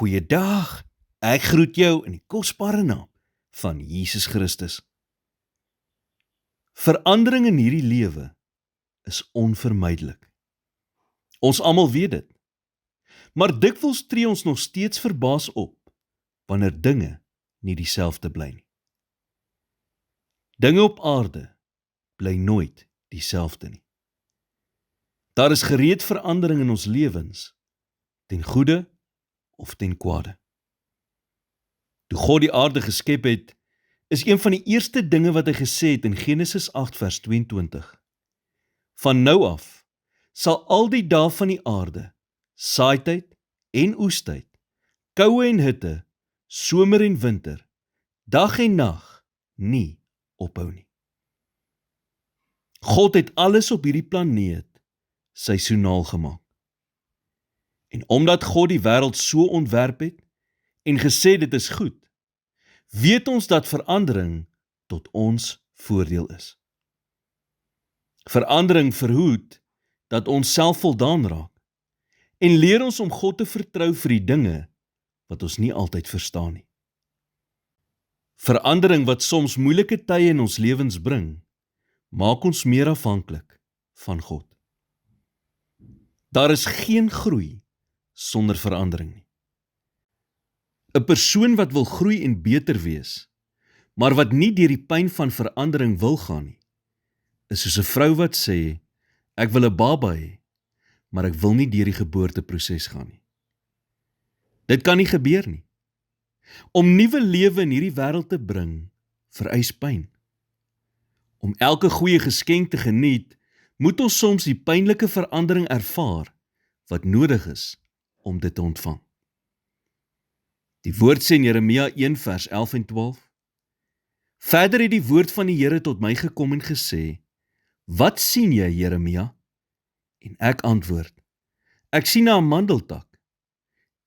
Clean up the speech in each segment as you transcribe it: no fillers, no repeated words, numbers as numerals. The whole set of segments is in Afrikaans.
Goeiedag, ek groet jou in die kosbare naam van Jesus Christus. Verandering in hierdie lewe is onvermydelik. Ons almal weet dit. Maar dikwels tree ons nog steeds verbaas op wanneer dinge nie dieselfde bly nie. Dinge op aarde bly nooit dieselfde nie. Daar is gereed verandering in ons lewens, ten goeie of ten kwade. Toe God die aarde geskep het, is een van die eerste dinge wat hy gesê het in Genesis 8 vers 22. Van nou af sal al die dae van die aarde, saaityd en oestyd, koue en hitte, somer en winter, dag en nag nie ophou nie. God het alles op hierdie planeet seisoenaal gemaak. En omdat God die wêreld so ontwerp het en gesê dit is goed, weet ons dat verandering tot ons voordeel is. Verandering verhoed dat ons selfvoldaan raak en leer ons om God te vertrou vir die dinge wat ons nie altyd verstaan nie. Verandering wat soms moeilike tye in ons lewens bring, maak ons meer afhanklik van God. Daar is geen groei sonder verandering nie. 'n Persoon wat wil groei en beter wees, maar wat nie deur die pyn van verandering wil gaan nie, is soos 'n vrou wat sê, ek wil 'n baba hê, maar ek wil nie deur die geboorteproses gaan nie. Dit kan nie gebeur nie. Om nuwe lewe in hierdie wêreld te bring, vereis pyn. Om elke goeie geskenk te geniet, moet ons soms die pynlike verandering ervaar wat nodig is om dit te ontvang. Die woord sê in Jeremia 1 vers 11 en 12. Verder het die woord van die Here tot my gekom en gesê, wat sien jy, Jeremia? En ek antwoord, ek sien 'n amandeltak.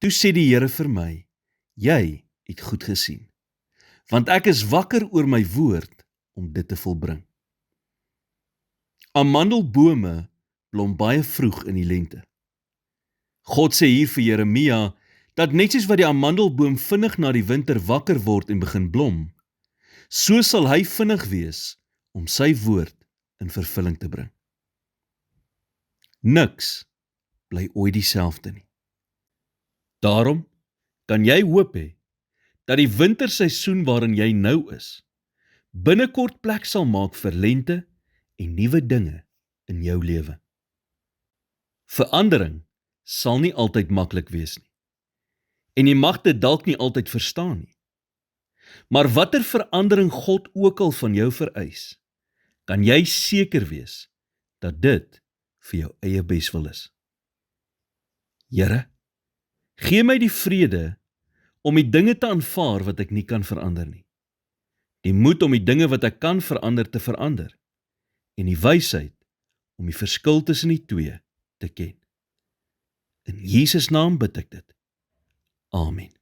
Toe sê die Here vir my, jy het goed gesien, want ek is wakker oor my woord om dit te volbring. Amandelbome blom baie vroeg in die lente. God sê hier vir Jeremia, dat net soos wat die amandelboom vinnig na die winter wakker word en begin blom, so sal hy vinnig wees om sy woord in vervulling te bring. Niks bly ooit dieselfde nie. Daarom kan jy hoop hê dat die winterseisoen waarin jy nou is, binnekort plek sal maak vir lente en nuwe dinge in jou lewe. Verandering sal nie altyd maklik wees nie. En jy mag dit dalk nie altyd verstaan nie. Maar watter verandering God ook al van jou vereis, kan jy seker wees dat dit vir jou eie beswil is. Here, gee my die vrede om die dinge te aanvaar wat ek nie kan verander nie. Die moed om die dinge wat ek kan verander te verander. En die wysheid om die verskil tussen die twee te ken. In Jesus naam bid ek dit. Amen.